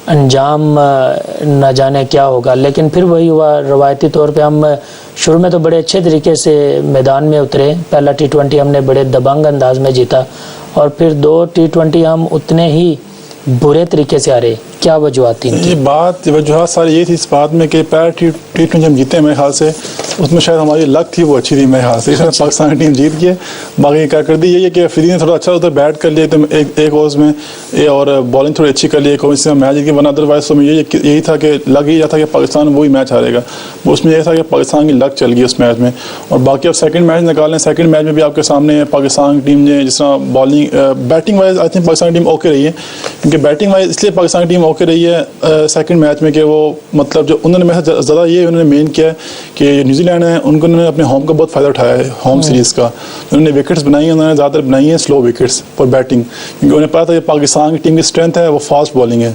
انجام نہ جانے کیا ہوگا، لیکن پھر وہی ہوا، روایتی طور پہ ہم شروع میں تو بڑے اچھے طریقے سے میدان میں اترے، پہلا T20 ہم نے بڑے دبنگ انداز میں جیتا، اور پھر 2 T20 ہم اتنے ہی برے طریقے سے ہارے، کیا وجوہات تھیں؟ یہ بات وجوہات ساری یہ تھی اس بات میں کہ پہلا T20 ہم جیتے ہیں میرے خیال سے، اس میں شاید ہماری لک تھی وہ اچھی تھی میرے خیال سے، پاکستان ٹیم جیت گئی۔ باقی کارکردگی یہی ہے کہ افریدی نے تھوڑا اچھا ادھر بیٹ کر لیا ایک اوورز میں، اور بالنگ تھوڑی اچھی کر لی ایک اوور میں میچ جیت کے، ورنہ ادروائز تو یہی تھا کہ لگ ہی جاتا کہ پاکستان وہی میچ ہارے گا، اس میں یہ تھا کہ پاکستان کی لک چل گئی اس میچ میں۔ اور باقی اب سیکنڈ میچ نکال لیں، سیکنڈ میچ میں بھی آپ کے سامنے پاکستان ٹیم نے جس طرح bowling batting wise I think Pakistan team okay رہی ہے، کیونکہ بیٹنگ وائز اس لیے پاکستان ٹیم اوکے رہی ہے سیکنڈ میچ میں کہ وہ مطلب جو انہوں نے زیادہ یہ انہوں نے مین کیا ہے کہ نیوزی لینڈ ہے ان کو انہوں نے اپنے ہوم کا بہت فائدہ اٹھایا ہے، ہوم سیریز کا انہوں نے وکٹس بنائی ہیں، انہوں نے زیادہ تر بنائی ہیں سلو وکٹس فار بیٹنگ، کیونکہ انہیں پتا تھا کہ پاکستان کی ٹیم کی اسٹرینتھ ہے وہ فاسٹ بالنگ ہے،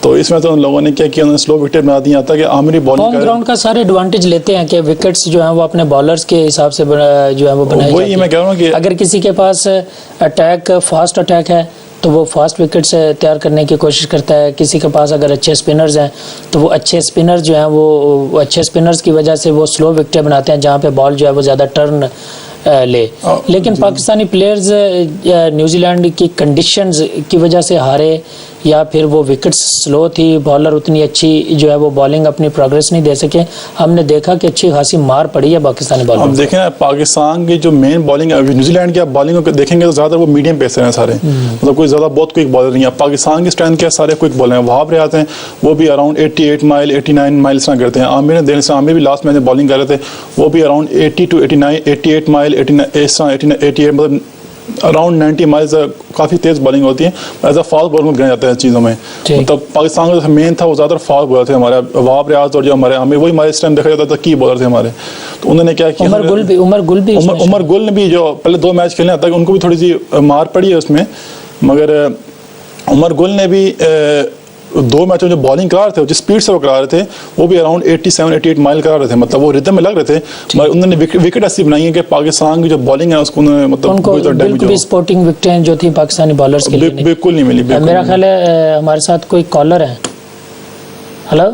تو اس میں تو ان لوگوں نے کیا کیا، انہوں نے سلو وکٹ بنا دی، آتا کہ عامری بالنگ ہوم گراؤنڈ کا سارے ایڈوانٹیج لیتے ہیں کہ وکٹس جو ہیں وہ اپنے بالرز کے حساب سے جو ہے وہ بنائے وہی میں کہہ رہا ہوں کہ اگر کسی کے پاس اٹیک فاسٹ اٹیک ہے تو وہ فاسٹ وکٹس تیار کرنے کی کوشش کرتا ہے، کسی کے پاس اگر اچھے اسپنرز ہیں تو وہ اچھے اسپنر جو ہیں وہ اچھے اسپنرز کی وجہ سے وہ سلو وکٹیں بناتے ہیں جہاں پہ بال جو ہے وہ زیادہ ٹرن لے، لیکن پاکستانی پلیئرز نیوزی لینڈ کی کنڈیشنز کی وجہ سے ہارے، یا پھر وہ وکٹس سلو تھی، بالر اتنی اچھی جو ہے وہ بالنگ اپنی پروگریس نہیں دے سکے، ہم نے دیکھا کہ اچھی خاصی مار پڑی ہے پاکستانی بالر۔ اب دیکھیں پاکستان کی جو مین بالنگ ہے، نیوزی لینڈ کی آپ بالنگ کو دیکھیں گے تو زیادہ وہ میڈیم پیسر ہیں سارے، مطلب کوئی زیادہ بہت کوئی بالر نہیں ہے۔ پاکستان کی اسٹرینتھ کیا سارے کوئی بالر ہیں، وہاں پہ آتے ہیں وہ بھی اراؤنڈ 88 مائل 89 مائل اس طرح کرتے ہیں، عامر نے عامر بھی لاسٹ میں بالنگ کر رہے تھے، وہ بھی اراؤنڈ 80 to 88 مائل 88 مطلب اراؤنڈ 90 مائلز، کافی تیز بالنگ ہوتی ہے، ایز اے فاسٹ بالر میں گنے جاتے ہیں چیزوں میں، مطلب پاکستان کا جو مین تھا وہ زیادہ فاسٹ بالر تھے ہمارے، وہاب ریاض اور جو ہمارے عامر وہی ہمارے اس ٹائم دیکھا جاتا تھا کی بالر تھے ہمارے، تو انہوں نے کیا کیا، عمر گل نے بھی جو پہلے 2 میچ کھیلے تک ان کو بھی تھوڑی سی مار پڑی ہے اس میں، مگر عمر گل نے بھی 2 میچوں جو بالنگ کرا رہے تھے جس اسپیڈ سے وہ کرا رہے تھے وہ بھی اراؤنڈ 87-88 مائل کرا رہے تھے، مطلب وہ ریدم میں لگ رہے تھے، مگر انہوں نے وکٹ ایسی بنائی ہے کہ پاکستان کی جو بالنگ ہے اس کو انہوں نے مطلب بالکل بھی سپورٹنگ وکٹیں جو تھی پاکستانی بالرز کے لیے بالکل نہیں ملی۔ میرا خیال ہے ہمارے ساتھ کوئی کالر ہے۔ ہلو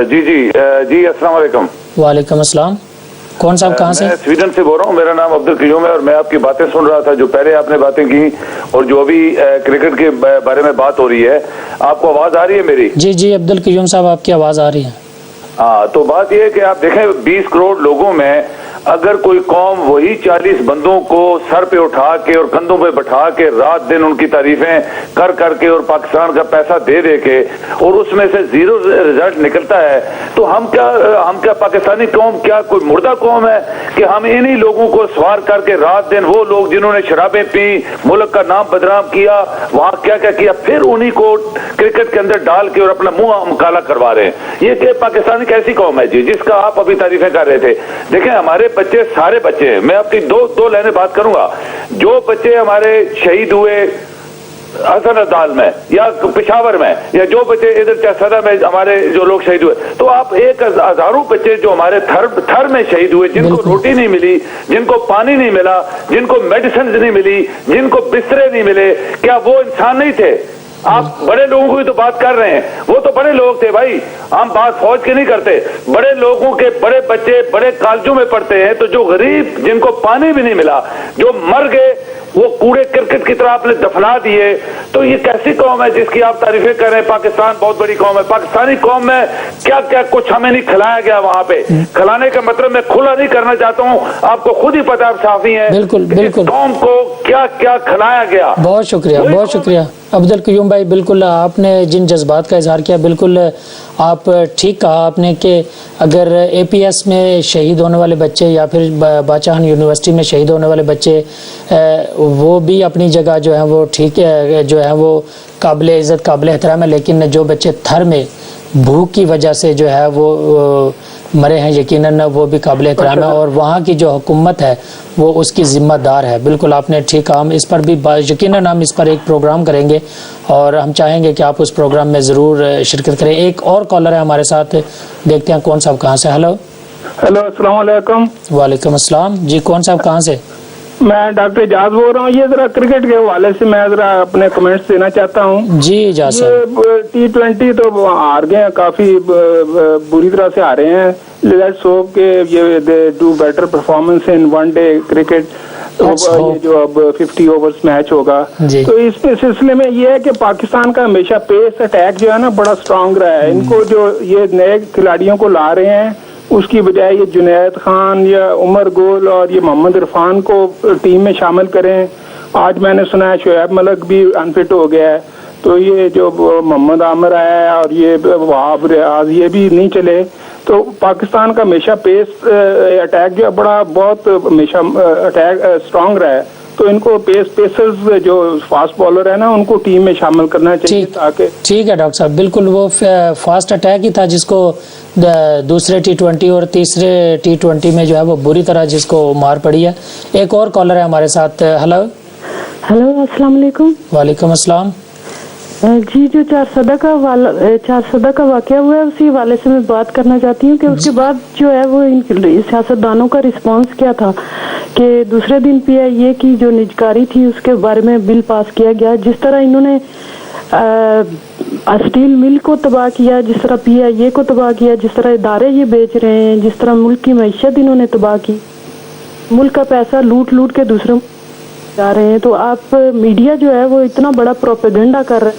جی السلام علیکم۔ وعلیکم السلام، کون صاحب کہاں سے؟ میں سویڈن سے بول رہا ہوں، میرا نام عبد القیوم ہے، اور میں آپ کی باتیں سن رہا تھا جو پہلے آپ نے باتیں کی اور جو ابھی کرکٹ کے بارے میں بات ہو رہی ہے، آپ کو آواز آ رہی ہے میری؟ جی عبد القیوم صاحب آپ کی آواز آ رہی ہے۔ ہاں، تو بات یہ ہے کہ آپ دیکھیں 20 کروڑ لوگوں میں اگر کوئی قوم وہی 40 بندوں کو سر پہ اٹھا کے اور کندھوں پہ بٹھا کے رات دن ان کی تعریفیں کر کے اور پاکستان کا پیسہ دے کے اور اس میں سے 0 رزلٹ نکلتا ہے، تو ہم کیا پاکستانی قوم کیا کوئی مردہ قوم ہے کہ ہم انہی لوگوں کو سوار کر کے رات دن وہ لوگ جنہوں نے شرابیں پی، ملک کا نام بدنام کیا، وہاں کیا کیا پھر انہی کو کرکٹ کے اندر ڈال کے اور اپنا منہ کالا کروا رہے ہیں؟ یہ کہ پاکستانی کیسی قوم ہے جس کا آپ ابھی تعریفیں کر رہے تھے؟ دیکھیں ہمارے بچے سارے بچے ہیں، میں آپ کی دو لائنیں بات کروں گا، جو بچے ہمارے شہید ہوئے حسن عدال میں یا پشاور میں، یا جو بچے ادھر صدر میں ہمارے جو لوگ شہید ہوئے، تو آپ 1000 بچے جو ہمارے تھر میں شہید ہوئے، جن کو روٹی نہیں ملی، جن کو پانی نہیں ملا، جن کو میڈیسنز نہیں ملی، جن کو بسترے نہیں ملے، کیا وہ انسان نہیں تھے؟ آپ بڑے لوگوں کی تو بات کر رہے ہیں، وہ تو بڑے لوگ تھے بھائی، ہم بات فوج کی نہیں کرتے، بڑے لوگوں کے بڑے بچے بڑے کالجوں میں پڑھتے ہیں، تو جو غریب جن کو پانی بھی نہیں ملا، جو مر گئے، وہ کوڑے کرکٹ کی طرح آپ نے دفنا دیے، تو یہ کیسی قوم ہے جس کی آپ تعریفیں کر رہے ہیں؟ پاکستان بہت بڑی قوم ہے، پاکستانی قوم میں کیا کیا کچھ ہمیں نہیں کھلایا گیا وہاں پہ، کھلانے کا مطلب میں کھلا نہیں کرنا چاہتا ہوں، آپ کو خود ہی پتا، آپ صحافی ہیں، بالکل قوم کو کیا کیا کھلایا گیا۔ بہت شکریہ عبدالقیوم بھائی، بالکل آپ نے جن جذبات کا اظہار کیا، بالکل آپ ٹھیک کہا آپ نے کہ اگر اے پی ایس میں شہید ہونے والے بچے یا پھر باچاہن یونیورسٹی میں شہید ہونے والے بچے وہ بھی اپنی جگہ جو ہے وہ ٹھیک ہے، جو ہے وہ قابل عزت قابل احترام ہے، لیکن جو بچے تھر میں بھوک کی وجہ سے جو ہے وہ مرے ہیں یقیناً وہ بھی قابل احترام ہے، اور وہاں کی جو حکومت ہے وہ اس کی ذمہ دار ہے. بالکل آپ نے ٹھیک کہا. ہم اس پر بھی یقیناً ہم اس پر ایک پروگرام کریں گے اور ہم چاہیں گے کہ آپ اس پروگرام میں ضرور شرکت کریں. ایک اور کالر ہے ہمارے ساتھ، دیکھتے ہیں کون صاحب کہاں سے. ہلو السلام علیکم. وعلیکم السلام جی، کون صاحب کہاں سے؟ میں ڈاکٹر اجاز بول رہا ہوں. یہ ذرا کرکٹ کے حوالے سے میں ذرا اپنے کمنٹس دینا چاہتا ہوں. جی اجاز صاحب. T20 تو ہار گئے ہیں، کافی بری طرح سے ہارے ہیں. لیٹس ہوپ کہ یہ do better performance in one day cricket, جو اب 50 اوورز میچ ہوگا. تو اس سلسلے میں یہ ہے کہ پاکستان کا ہمیشہ پیس اٹیک جو ہے نا بڑا اسٹرانگ رہا ہے. ان کو جو یہ نئے کھلاڑیوں کو لا رہے ہیں اس کی بجائے یہ جنید خان یا عمر گل اور یہ محمد عرفان کو ٹیم میں شامل کریں. آج میں نے سنا ہے شعیب ملک بھی انفٹ ہو گیا ہے، تو یہ جو محمد عامر آیا ہے اور یہ وہاب ریاض یہ بھی نہیں چلے. تو پاکستان کا ہمیشہ پیس اٹیک جو ہے بڑا بہت ہمیشہ اٹیک اسٹرانگ رہا ہے. تو ان کو پیسرز جو فاسٹ بالر ہے نا ان کو ٹیم میں شامل کرنا چاہیے تاکہ. ٹھیک ہے ڈاکٹر صاحب، بالکل وہ فاسٹ اٹیک ہی تھا جس کو دوسرے T20 اور تیسرے T20 میں جو ہے وہ بری طرح جس کو مار پڑی ہے. ایک اور کالر ہے ہمارے ساتھ. ہلو السلام علیکم. وعلیکم السلام جی. جو 4 کا واقعہ ہوا ہے اسی حوالے سے میں بات کرنا چاہتی ہوں کہ اس کے بعد جو ہے وہ ان سیاستدانوں کا رسپانس کیا تھا کہ دوسرے دن PIA کی جو نجکاری تھی اس کے بارے میں بل پاس کیا گیا. جس طرح انہوں نے اسٹیل مل کو تباہ کیا، جس طرح PIA کو تباہ کیا، جس طرح ادارے یہ بیچ رہے ہیں، جس طرح ملک کی معیشت انہوں نے تباہ کی، ملک کا پیسہ لوٹ کے دوسروں جا رہے ہیں. تو آپ میڈیا جو ہے وہ اتنا بڑا پروپیگنڈا کر رہے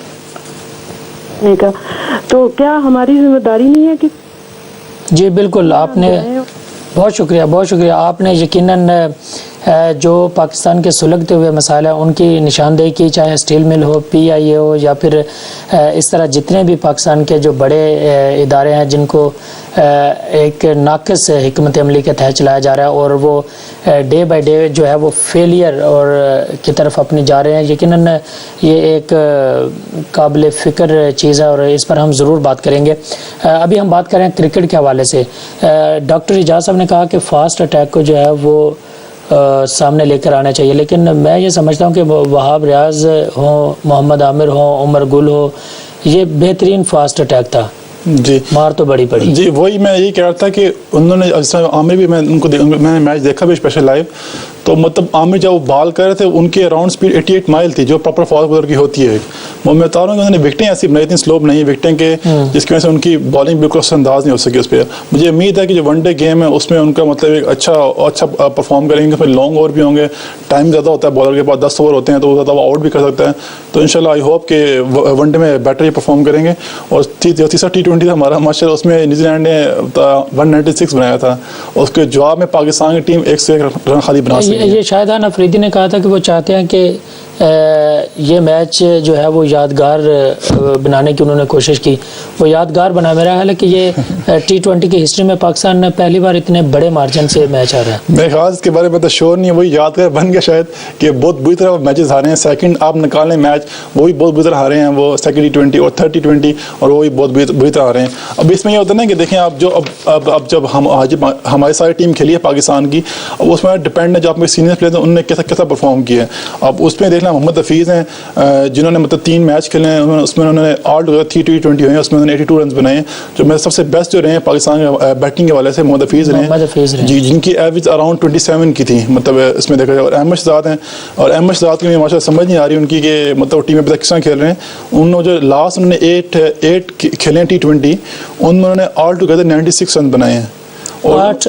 ہیں، تو کیا ہماری ذمہ داری نہیں ہے کہ؟ جی بالکل، آپ نے بہت شکریہ. آپ نے یقیناً جو پاکستان کے سلگتے ہوئے مسائل ہیں ان کی نشاندہی کی، چاہے اسٹیل مل ہو، PIA ہو، یا پھر اس طرح جتنے بھی پاکستان کے جو بڑے ادارے ہیں جن کو ایک ناقص حکمت عملی کے تحت چلایا جا رہا ہے اور وہ ڈے بائی ڈے جو ہے وہ فیلئر اور کی طرف اپنی جا رہے ہیں. یقیناً یہ ایک قابل فکر چیز ہے اور اس پر ہم ضرور بات کریں گے. ابھی ہم بات کریں کرکٹ کے حوالے سے. ڈاکٹر اجاز صاحب نے کہا کہ فاسٹ اٹیک کو جو ہے وہ سامنے لے کر آنا چاہیے، لیکن میں یہ سمجھتا ہوں کہ وہاب ریاض ہوں، محمد عامر ہوں، عمر گل ہو، یہ بہترین فاسٹ اٹیک تھا. جی مار تو بڑی پڑی. جی وہی میں یہی کہہ رہا تھا کہ انہوں نے عامر بھی میں نے میچ دیکھا بھی اسپیشل لائیو. تو مطلب عامر جب وہ بال کر رہے تھے ان کے اراؤنڈ سپیڈ 88 مائل تھی جو پراپر فاسٹ بالر کی ہوتی ہے. وہ میں بتا رہا ہوں کہ انہوں نے وکٹیں ایسی بنائی تھیں سلوپ نہیں وکٹیں کہ جس کی وجہ سے ان کی بالنگ بالکل اثر انداز نہیں ہو سکی اس پہ. مجھے امید ہے کہ جو ون ڈے گیم ہے اس میں ان کا مطلب ایک اچھا پرفارم کریں گے. پھر لانگ اوور بھی ہوں گے، ٹائم زیادہ ہوتا ہے بالر کے پاس، 10 اوور ہوتے ہیں تو وہ زیادہ آؤٹ بھی کر سکتا ہے. تو انشاءاللہ آئی ہوپ کہ ون ڈے میں بیٹر ہی پرفارم کریں گے. اور تیسرا T20 تھا ہمارا ماشاءاللہ، اس میں نیوزی لینڈ نے 196 بنایا تھا، اس کے جواب میں پاکستان کی ٹیم 101 رن خالی بنا سکی. یہ شاہد افریدی نے کہا تھا کہ وہ چاہتے ہیں کہ یہ میچ جو ہے وہ یادگار بنانے کی انہوں نے کوشش کی. وہ یادگار بنا. میرا خیال ہے کہ یہ T20 کی ہسٹری میں پاکستان نے پہلی بار اتنے بڑے مارجن سے میچ ہارا ہے. میرے خیال اس کے بارے میں تو شور نہیں ہے، وہی یادگار بن گیا شاید کہ بہت بری طرح میچز ہارے ہیں. سیکنڈ آپ نکالیں میچ وہی بہت بری طرح ہارے ہیں، وہ سیکنڈ T20 اور تھرڈ T20 اور وہی بہت بری طرح ہارے ہیں. اب اس میں یہ ہوتا ہے نا کہ دیکھیں آپ جو اب جب ہماری ساری ٹیم کھیلی ہے پاکستان کی، اب اس میں ڈپینڈ ہے جو آپ کے سینئر پلیئر ہیں انہوں نے کیسا پرفارم کیا ہے. اب اس میں دیکھنا محمد حفیظ ہیں جنہوں نے مطلب 3 میچ کھیلے ہیں، اس میں انہوں نے آل ٹوگیدر 3 T20 ہوئے ہیں، اس میں انہوں نے 82 رنز بنائے ہیں. جو میرے سب سے بیسٹ جو رہے ہیں پاکستان کے بیٹنگ کے حوالے سے محمد حفیظ رہے جی، جن کی ایوریج اراؤنڈ 27 کی تھی مطلب اس میں دیکھا جائے. اور احمد شہزاد ہیں، اور احمد شہزاد کی ماشاء اللہ سمجھ نہیں آ رہی ان کی کہ مطلب ٹیم میں کس طرح کھیل رہے ہیں. انہوں نے جو لاسٹ انہوں نے 8 کھیلے ہیں T20 ان میں انہوں نے آل ٹوگیدر 96 رن بنائے ہیں. 8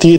3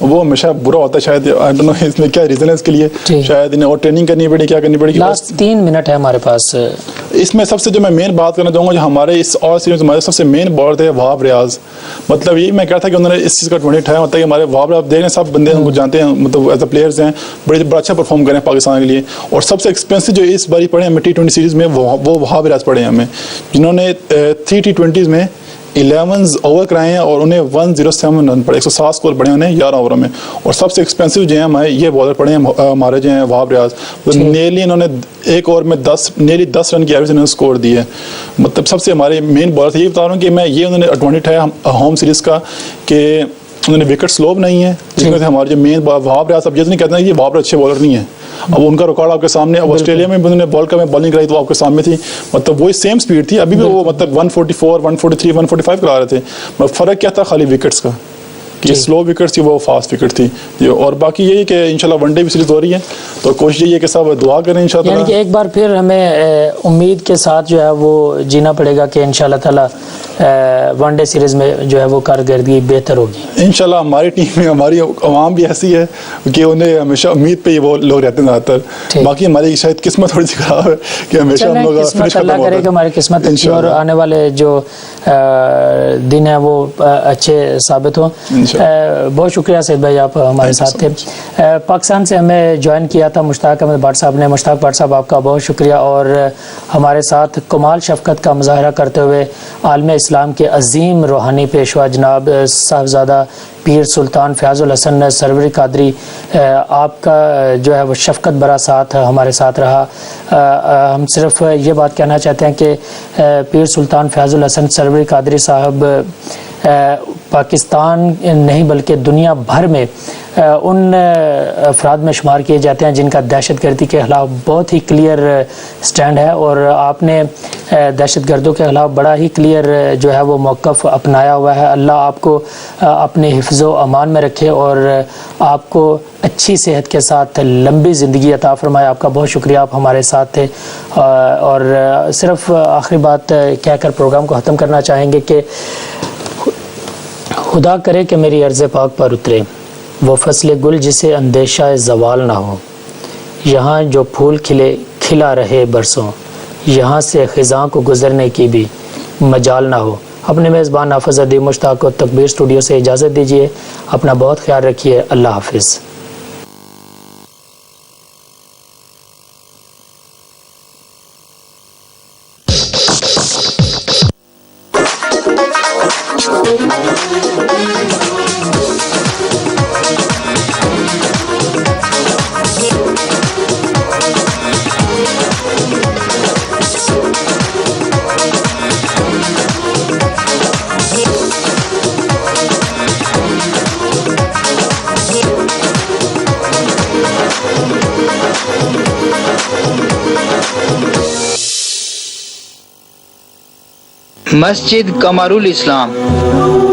وہ ہمیشہ برا ہوتا ہے شاید. آئی ڈونٹ نو اس میں کیا ریزن ہے اس کے لیے, شاید انہیں اور ٹریننگ کرنی پڑی, کیا کرنی پڑے گی. لاسٹ 3 منٹ ہے ہمارے پاس. اس میں سب سے جو میں مین بات کرنا چاہوں گا, جو ہمارے اس اور سیریز ہمارے سب سے مین بالر تھے وہاب ریاض. مطلب یہی میں کہا تھا کہ انہوں نے اس چیز کا 20 اٹھایا, مطلب کہ ہمارے وہاب ریاض دیکھ رہے ہیں, سب بندے ان کو جانتے ہیں, مطلب ایز اے پلیئرز ہیں, بڑا اچھا پرفارم کریں پاکستان کے لیے. اور سب سے ایکسپینسو جو اس باری پڑھے ہمیں T20 سیریز میں وہ وہاب ریاض پڑھے ہیں ہمیں, جنہوں نے 3 T20s میں 11 اوور کرائے ہیں اور انہیں 107 رن پڑے, 107 اسکور پڑے انہیں 11 اووروں میں. اور سب سے ایکسپینسو جو ہیں ہمارے یہ بالر پڑے ہیں ہمارے جو ہیں وہاب ریاض. نیرلی انہوں نے ایک اوور میں 10 رن کی ایوریج انہوں نے اسکور دی ہے. مطلب سب سے ہمارے مین بالر تھے. یہ بتا رہا ہوں کہ میں یہ انہوں نے ایڈوانٹیج ہے ہوم سیریز کا کہ انہوں نے وکٹ سلو نہیں ہے, جس میں سے ہمارے جو مین وہاب ریاض, اب یہ نہیں کہتے ہیں کہ یہ وہاب اچھے بالر نہیں ہیں. اب ان کا ریکارڈ آپ کے سامنے, اب آسٹریلیا میں انہوں نے بالنگ کرائی تو آپ کے سامنے تھی, مطلب وہی سیم سپیڈ تھی, ابھی بھی وہ مطلب 144 143 145 کرا رہے تھے. فرق کیا تھا خالی وکٹس کا, کہ سلو وکٹ تھی وہ فاسٹ وکٹ تھی. اور باقی یہی کہ انشاءاللہ ون ڈے بھی سیریز ہو رہی ہے, تو کوشش یہی ہے کہ سب دعا کریں انشاءاللہ. یعنی کہ ایک بار پھر ہمیں امید کے ساتھ جو ہے وہ جینا پڑے گا کہ انشاءاللہ تعالی ون ڈے سیریز میں جو ہے وہ کارکردگی بہتر ہوگی انشاءاللہ. ہماری ٹیم میں ہماری عوام بھی ایسی ہے کہ انہیں ہمیشہ امید پہ ہی وہ لوگ رہتے ہیں زیادہ تر. باقی ہماری شاید قسمت تھوڑی سی خراب ہے کہ ہمیشہ ہم لوگ قسمت اللہ کرے کہ ہماری قسمت اچھی اور آنے والے جو دن ہیں وہ اچھے ثابت ہوں. بہت شکریہ سید بھائی, آپ ہمارے ساتھ تھے. پاکستان سے ہمیں جوائن کیا تھا مشتاق احمد بٹ صاحب نے. مشتاق بٹ صاحب آپ کا بہت شکریہ, اور ہمارے ساتھ کمال شفقت کا مظاہرہ کرتے ہوئے عالم اسلام کے عظیم روحانی پیشوا جناب صاحبزادہ پیر سلطان فیاض الحسن سروری قادری, آپ کا جو ہے وہ شفقت برا ساتھ ہمارے ساتھ رہا. ہم صرف یہ بات کہنا چاہتے ہیں کہ پیر سلطان فیاض الحسن سروری قادری صاحب پاکستان نہیں بلکہ دنیا بھر میں ان افراد میں شمار کیے جاتے ہیں جن کا دہشت گردی کے خلاف بہت ہی کلیئر سٹینڈ ہے, اور آپ نے دہشت گردوں کے خلاف بڑا ہی کلیئر جو ہے وہ موقف اپنایا ہوا ہے. اللہ آپ کو اپنے حفظ و امان میں رکھے اور آپ کو اچھی صحت کے ساتھ لمبی زندگی عطا فرمائے. آپ کا بہت شکریہ, آپ ہمارے ساتھ تھے. اور صرف آخری بات کہہ کر پروگرام کو ختم کرنا چاہیں گے کہ خدا کرے کہ میری عرض پاک پر اترے وہ فصل گل جسے اندیشہ زوال نہ ہو. یہاں جو پھول کھلے کھلا رہے برسوں, یہاں سے خزاں کو گزرنے کی بھی مجال نہ ہو. اپنے میزبان نافذ ادیب مشتاق کو تکبیر اسٹوڈیو سے اجازت دیجیے. اپنا بہت خیال رکھیے. اللہ حافظ. مسجد قمر الاسلام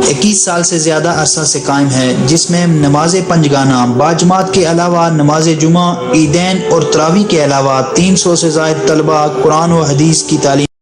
21 سال سے زیادہ عرصہ سے قائم ہے, جس میں نماز پنجگانہ باجماعت کے علاوہ نماز جمعہ, عیدین اور تراویح کے علاوہ 300 سے زائد طلبہ قرآن و حدیث کی تعلیم